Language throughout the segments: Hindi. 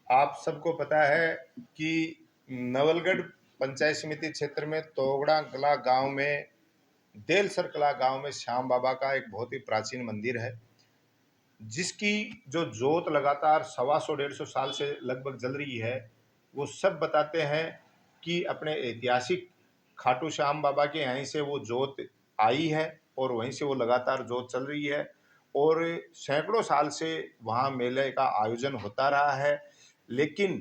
आप सबको पता है कि नवलगढ़ पंचायत समिति क्षेत्र में तोगड़ा कला गांव में देलसर कला गांव में श्याम बाबा का एक बहुत ही प्राचीन मंदिर है, जिसकी जो जोत लगातार 125-150 साल से लगभग जल रही है। वो सब बताते हैं कि अपने ऐतिहासिक खाटू श्याम बाबा के यहीं से वो जोत आई है और वहीं से वो लगातार जोत चल रही है और सैकड़ों साल से वहाँ मेले का आयोजन होता रहा है। लेकिन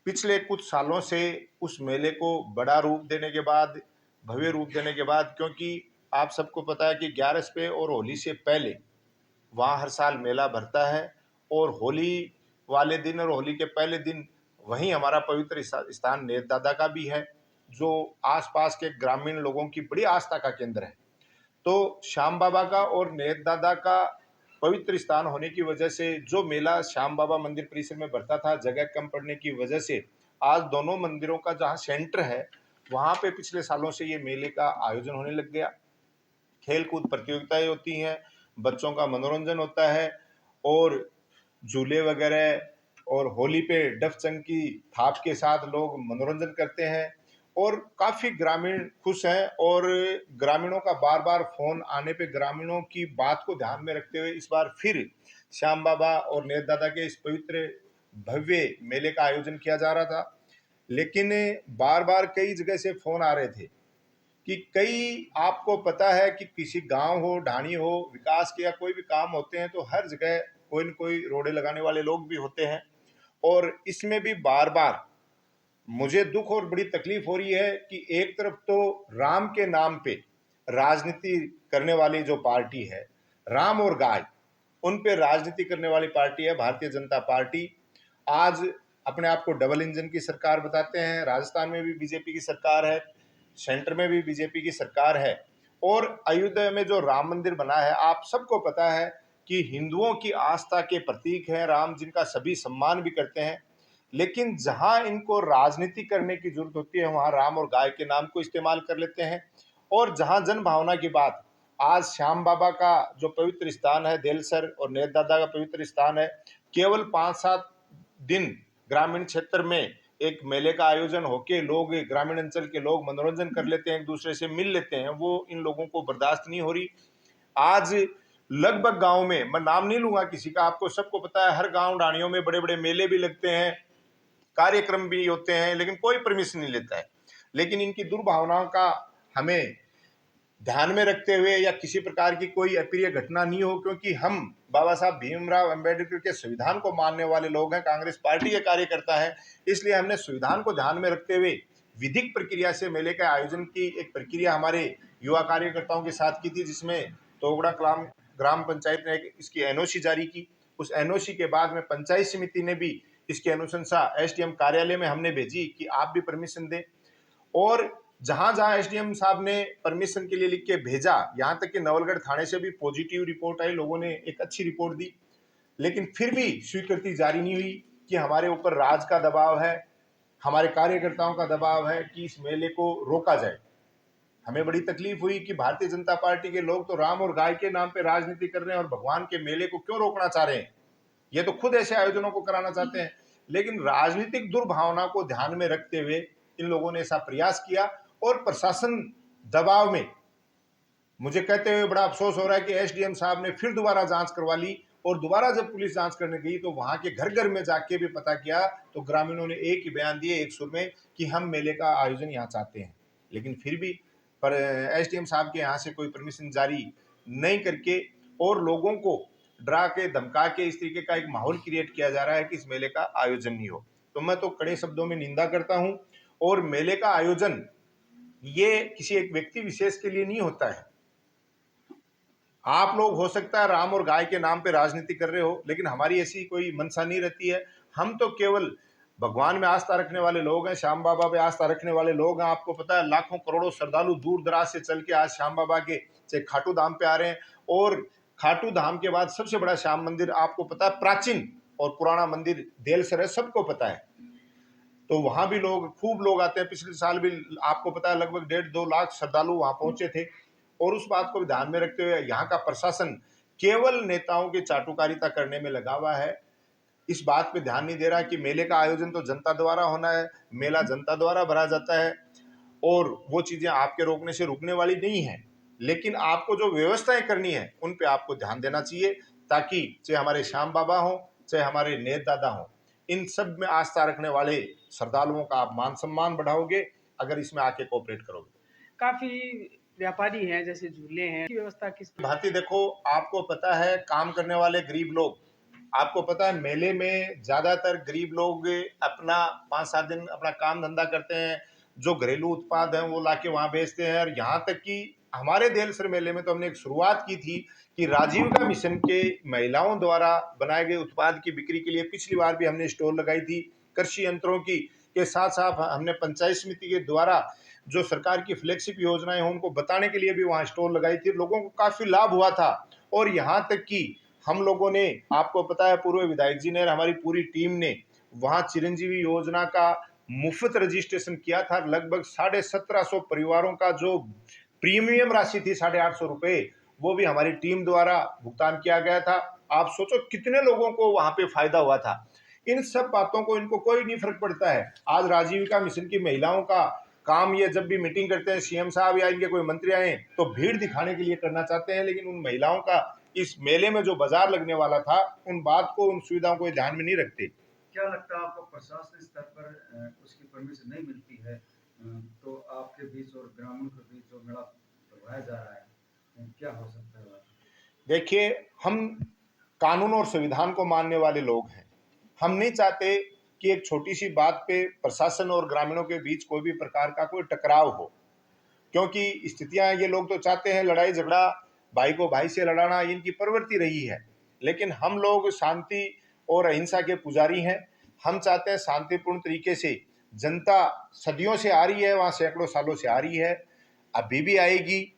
पिछले कुछ सालों से उस मेले को बड़ा रूप देने के बाद, भव्य रूप देने के बाद, क्योंकि आप सबको पता है कि 11 पे और होली से पहले वहाँ हर साल मेला भरता है और होली वाले दिन और होली के पहले दिन वहीं हमारा पवित्र स्थान नेत दादा का भी है, जो आसपास के ग्रामीण लोगों की बड़ी आस्था का केंद्र है। तो श्याम बाबा का और नेत दादा का पवित्र स्थान होने की वजह से जो मेला श्याम बाबा मंदिर परिसर में बढ़ता था, जगह कम पड़ने की वजह से आज दोनों मंदिरों का जहाँ सेंटर है वहाँ पे पिछले सालों से ये मेले का आयोजन होने लग गया। खेल कूद प्रतियोगिताएं होती हैं, बच्चों का मनोरंजन होता है और झूले वगैरह और होली पे डफ चंग की थाप के साथ लोग मनोरंजन करते हैं और काफी ग्रामीण खुश हैं। और ग्रामीणों का बार बार फोन आने पे ग्रामीणों की बात को ध्यान में रखते हुए इस बार फिर श्याम बाबा और नेत दादा के इस पवित्र भव्य मेले का आयोजन किया जा रहा था। लेकिन बार बार कई जगह से फोन आ रहे थे कि कई, आपको पता है कि किसी गांव हो, ढाणी हो, विकास के या कोई भी काम होते हैं तो हर जगह कोई न कोई रोड़े लगाने वाले लोग भी होते हैं। और इसमें भी बार बार मुझे दुख और बड़ी तकलीफ हो रही है कि एक तरफ तो राम के नाम पे राजनीति करने वाली जो पार्टी है, राम और गाय, उन पे राजनीति करने वाली पार्टी है भारतीय जनता पार्टी। आज अपने आप को डबल इंजन की सरकार बताते हैं। राजस्थान में भी बीजेपी की सरकार है, सेंटर में भी बीजेपी की सरकार है और अयोध्या में जो राम मंदिर बना है, आप सबको पता है कि हिंदुओं की आस्था के प्रतीक हैं राम, जिनका सभी सम्मान भी करते हैं। लेकिन जहां इनको राजनीति करने की जरूरत होती है वहां राम और गाय के नाम को इस्तेमाल कर लेते हैं। और जहां जन भावना की बात, आज श्याम बाबा का जो पवित्र स्थान है देलसर और नेत दादा का पवित्र स्थान है, केवल 5-7 दिन ग्रामीण क्षेत्र में एक मेले का आयोजन होके लोग, ग्रामीण अंचल के लोग मनोरंजन कर लेते हैं, एक दूसरे से मिल लेते हैं, वो इन लोगों को बर्दाश्त नहीं हो रही। आज लगभग गांव में, मैं नाम नहीं लूंगा किसी का, आपको सबको पता है हर गांव ढाणियों में बड़े बड़े मेले भी लगते हैं, कार्यक्रम भी होते हैं, लेकिन कोई परमिशन नहीं लेता है। लेकिन इनकी दुर्भावनाओं का हमें ध्यान में रखते हुए या किसी प्रकार की कोई अप्रिय घटना नहीं हो, क्योंकि हम बाबा साहब भीमराव अंबेडकर के संविधान को मानने वाले लोग हैं, कांग्रेस पार्टी के कार्यकर्ता हैं। इसलिए हमने संविधान को ध्यान में रखते हुए विधिक प्रक्रिया से मेले के आयोजन की एक प्रक्रिया हमारे युवा कार्यकर्ताओं के साथ की थी, जिसमें तोगड़ा ग्राम पंचायत ने इसकी एनओसी जारी की। उस एनओसी के बाद में पंचायत समिति ने भी इसकी अनुशंसा एसडीएम कार्यालय में हमने भेजी कि आप भी परमिशन दें। और जहां जहां एसडीएम साहब ने परमिशन के लिए लिख के भेजा, यहां तक कि नवलगढ़ थाने से भी पॉजिटिव रिपोर्ट आई, लोगों ने एक अच्छी रिपोर्ट दी, लेकिन फिर भी स्वीकृति जारी नहीं हुई कि हमारे ऊपर राज का दबाव है, हमारे कार्यकर्ताओं का दबाव है कि इस मेले को रोका जाए। हमें बड़ी तकलीफ हुई कि भारतीय जनता पार्टी के लोग तो राम और गाय के नाम पे राजनीति कर रहे हैं और भगवान के मेले को क्यों रोकना चाह रहे हैं। ये तो खुद ऐसे आयोजनों को कराना चाहते हैं, लेकिन राजनीतिक दुर्भावना को ध्यान में रखते हुए इन लोगों ने ऐसा प्रयास किया और प्रशासन दबाव में, मुझे कहते हुए बड़ा अफसोस हो रहा है कि एसडीएम साहब ने फिर दोबारा जांच करवा ली। और दोबारा जब पुलिस जांच करने गई तो वहां के घर घर में जाके भी पता किया तो ग्रामीणों ने एक ही बयान दिए एक सुर में कि हम मेले का आयोजन यहाँ चाहते हैं। लेकिन फिर भी पर एसडीएम साहब के यहाँ से कोई परमिशन जारी नहीं करके और लोगों को डरा के धमका के इस तरीके का एक माहौल क्रिएट किया जा रहा है कि इस मेले का आयोजन नहीं हो, तो मैं तो कड़े शब्दों में निंदा करता हूं। और मेले का आयोजन ये किसी एक व्यक्ति विशेष के लिए नहीं होता है। आप लोग हो सकता है राम और गाय के नाम पे राजनीति कर रहे हो, लेकिन हमारी ऐसी कोई मंशा नहीं रहती है। हम तो केवल भगवान में आस्था रखने वाले लोग हैं, श्याम बाबा पे आस्था रखने वाले लोग हैं। आपको पता है लाखों करोड़ों श्रद्धालु दूर दराज से चल के आज श्याम बाबा के खाटू धाम पे आ रहे हैं। और खाटू धाम के बाद सबसे बड़ा श्याम मंदिर, आपको पता है, प्राचीन और पुराना मंदिर देलसर है, सबको पता है। तो वहां भी लोग, खूब लोग आते हैं। पिछले साल भी आपको पता है लगभग 1.5-2 लाख श्रद्धालु वहां पहुंचे थे। और उस बात को भी ध्यान में रखते हुए यहाँ का प्रशासन केवल नेताओं की चाटुकारिता करने में लगा हुआ है। इस बात पे ध्यान नहीं दे रहा कि मेले का आयोजन तो जनता द्वारा होना है, मेला जनता द्वारा भरा जाता है और वो चीज़ें आपके रोकने से रुकने वाली नहीं है। लेकिन आपको जो व्यवस्थाएं करनी है उन पे आपको ध्यान देना चाहिए, ताकि चाहे हमारे श्याम बाबा हों, चाहे हमारे नेत दादा हों, इन सब में आस्था रखने वाले श्रद्धालुओं का आप मान सम्मान बढ़ाओगे अगर इसमें आके कोऑपरेट करोगे। काफी व्यापारी हैं, जैसे झूले हैं, की व्यवस्था किस भांति देखो, आपको पता है काम करने वाले गरीब लोग, आपको पता है मेले में ज्यादातर गरीब लोग अपना 5-7 दिन अपना काम धंधा करते हैं, जो घरेलू उत्पाद हैं वो लाके वहां बेचते हैं। और यहाँ तक कि हमारे देलसर मेले में तो हमने एक शुरुआत की थी कि राजीविका मिशन के महिलाओं द्वारा बनाए गए उत्पाद की बिक्री के लिए पिछली बार भी हमने स्टॉल लगाई थी कृषि यंत्रों की, के साथ साथ हमने पंचायत समिति के द्वारा जो सरकार की फ्लैगशिप योजनाएं हैं उनको बताने के लिए भी वहां स्टॉल लगाई थी। लोगों को काफी लाभ हुआ था। और यहाँ तक कि हम लोगों ने, आपको पता है पूर्व विधायक जी ने और हमारी पूरी टीम ने वहां चिरंजीवी योजना का मुफ्त रजिस्ट्रेशन किया था। लगभग 1750 परिवारों का जो प्रीमियम राशि थी 850 रुपए, वो भी हमारी टीम द्वारा भुगतान किया गया था। आप सोचो कितने लोगों को वहां पे फायदा हुआ था। इन सब बातों को इनको कोई नहीं फर्क पड़ता है। आज राजीविका मिशन की महिलाओं का काम, ये जब भी मीटिंग करते हैं सीएम साहब या इनके कोई मंत्री आए तो भीड़ दिखाने के लिए करना चाहते हैं, लेकिन उन महिलाओं का इस मेले में जो बाजार लगने वाला था उन बात को, उन सुविधाओं को ध्यान में नहीं रखते। क्या लगता है आपको प्रशासन स्तर पर उसकी परमिशन नहीं मिलती है तो आपके बीच और ग्रामीण के बीच जो मेला करवाया जा रहा है क्या हो सकता है? देखिए, हम कानून और संविधान को मानने वाले लोग हैं। हम नहीं चाहते कि एक छोटी सी बात पे प्रशासन और ग्रामीणों के बीच कोई भी प्रकार का कोई टकराव हो, क्योंकि स्थितियां, ये लोग तो चाहते हैं लड़ाई झगड़ा, भाई को भाई से लड़ाना, इनकी प्रवृत्ति रही है। लेकिन हम लोग शांति और अहिंसा के पुजारी हैं। हम चाहते हैं शांतिपूर्ण तरीके से, जनता सदियों से आ रही है, वहां सैकड़ों सालों से आ रही है, अभी भी आएगी।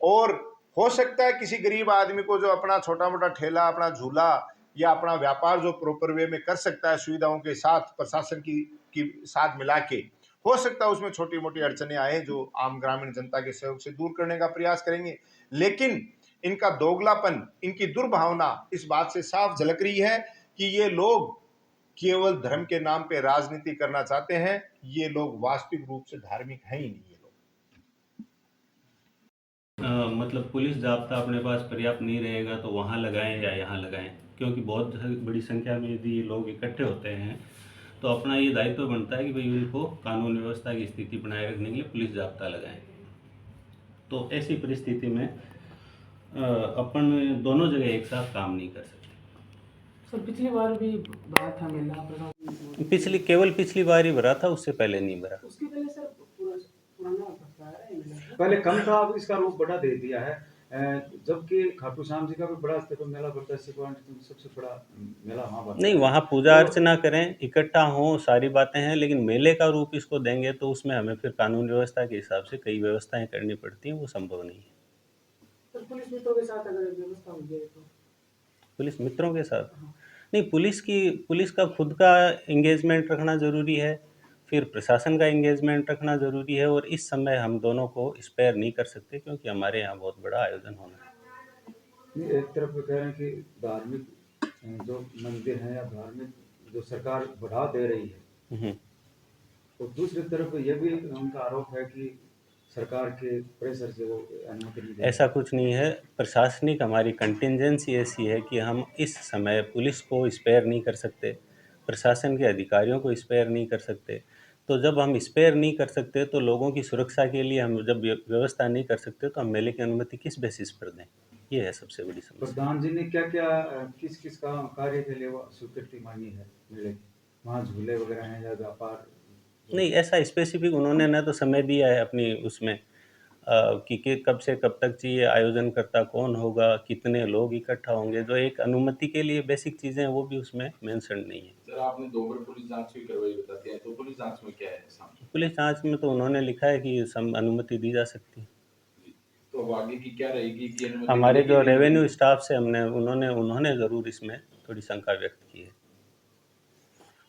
और हो सकता है किसी गरीब आदमी को जो अपना छोटा मोटा ठेला, अपना झूला या अपना व्यापार जो प्रॉपर वे में कर सकता है सुविधाओं के साथ, प्रशासन की साथ मिला के, हो सकता है उसमें छोटी मोटी अड़चने आए जो आम ग्रामीण जनता के सहयोग से दूर करने का प्रयास करेंगे। लेकिन इनका दोगलापन, इनकी दुर्भावना इस बात से साफ झलक रही है कि ये लोग केवल धर्म के नाम पे राजनीति करना चाहते हैं। ये लोग वास्तविक रूप से धार्मिक हैं ही नहीं। ये लोग मतलब पुलिस जाब्ता अपने पास पर्याप्त नहीं रहेगा तो वहाँ लगाएं या यहाँ लगाएं, क्योंकि बहुत बड़ी संख्या में यदि ये लोग इकट्ठे होते हैं तो अपना ये दायित्व बनता है कि भाई उनको कानून व्यवस्था की स्थिति बनाए रखने के लिए पुलिस जाब्ता लगाएं। तो ऐसी परिस्थिति में अपन दोनों जगह एक साथ काम नहीं कर सकते। सर पिछली बार भी भरा था मेला, पिछली बार ही भरा था, उससे पहले नहीं भरा। उसके पहले सर पुराना पड़ता है मेला, पहले कम था, अब इसका रूप बड़ा दे दिया है। जबकि खाटू श्याम जी का भी बड़ा स्तर पर मेला पड़ता है, सबसे बड़ा मेला वहाँ पड़ता है। नहीं, वहाँ पूजा अर्चना करें, इकट्ठा हों, सारी बातें हैं, लेकिन मेले का रूप इसको देंगे तो उसमें हमें फिर कानून व्यवस्था के हिसाब से कई व्यवस्थाएं करनी पड़ती हैं, वो संभव नहीं है। सर पुलिस मित्रों के साथ अगर व्यवस्था हो जाए तो? पुलिस मित्रों के साथ नहीं, पुलिस का खुद का एंगेजमेंट रखना ज़रूरी है, फिर प्रशासन का एंगेजमेंट रखना ज़रूरी है, और इस समय हम दोनों को स्पेयर नहीं कर सकते क्योंकि हमारे यहाँ बहुत बड़ा आयोजन होना है। एक तरफ कह रहे हैं कि धार्मिक जो मंदिर हैं या धार्मिक जो सरकार बढ़ा दे रही है, तो दूसरी तरफ ये भी उनका आरोप है कि सरकार के प्रेशर से वो अनुमति नहीं दे। ऐसा कुछ नहीं है। प्रशासनिक हमारी कंटिंजेंसी ऐसी है कि हम इस समय पुलिस को स्पेयर नहीं कर सकते, प्रशासन के अधिकारियों को स्पेयर नहीं कर सकते। तो जब हम स्पेयर नहीं कर सकते तो लोगों की सुरक्षा के लिए हम जब व्यवस्था नहीं कर सकते तो हम मेले की अनुमति किस बेसिस पर दें? ये है सबसे बड़ी समस्या। प्रधान जी ने क्या क्या किस किस का कार्य के लिए वो स्वीकृति मांगी है मेले की? वहाँ झूले वगैरह हैं या व्यापार? नहीं, ऐसा स्पेसिफिक उन्होंने ना तो समय दिया है अपनी उसमें कि कब से कब तक चाहिए, आयोजन करता कौन होगा, कितने लोग इकट्ठा होंगे, जो एक अनुमति के लिए बेसिक चीज़ें हैं वो भी उसमें मेंशन नहीं है। सर आपने 2 बार पुलिस जांच भी करवाई बताते हैं, तो पुलिस जांच में क्या है सामने? पुलिस जांच में तो उन्होंने लिखा है कि अनुमति दी जा सकती है। तो अब आगे की क्या रहेगी कि अनुमति हमारे मिलेगी जो नहीं रेवेन्यू मिलेगी? स्टाफ से उन्होंने ज़रूर इसमें थोड़ी शंका व्यक्त की है।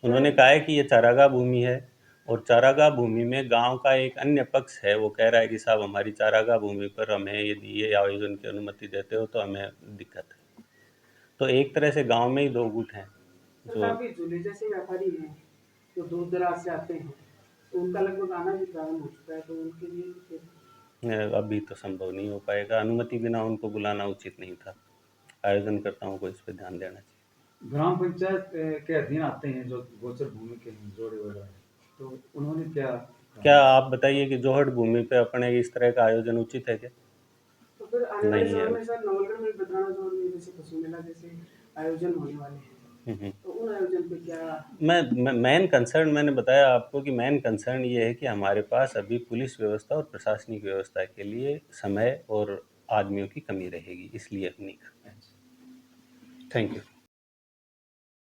उन्होंने कहा है कि ये चारागाह भूमि है और चारागाह भूमि में गांव का एक अन्य पक्ष है, वो कह रहा है कि साहब हमारी चारागाह भूमि पर हमें यदि ये आयोजन की अनुमति देते हो तो हमें दिक्कत है। तो एक तरह से गांव में ही दो गुट हैं। सर जो काफी झूले जैसे व्यापारी हैं जो दूर दराज से आते हैं, तो उनका लगभग आना भी प्रारंभ हो चुका है, तो उनके लिए फिर अभी तो संभव नहीं हो पाएगा, अनुमति बिना उनको बुलाना उचित नहीं था। आयोजनकर्ताओं को इस पे ध्यान देना चाहिए। ग्राम पंचायत के अधीन आते हैं जो गोचर भूमि के हैं, जोड़े वगैरह, तो उन्होंने क्या क्या आप बताइए कि जोहड़ भूमि पे अपने इस तरह का आयोजन उचित है क्या? तो फिर आने वाले नहीं है। समय में सर नवलगढ़ में बदराना जोड़ में जैसे पशु मेला जैसे आयोजन होने वाले हैं, तो उन आयोजन पे क्या मैं मेन कंसर्न मैंने बताया आपको कि मेन कंसर्न ये है कि हमारे पास अभी पुलिस व्यवस्था और प्रशासनिक व्यवस्था के लिए समय और आदमियों की कमी रहेगी, इसलिए नहीं कर। Thank you.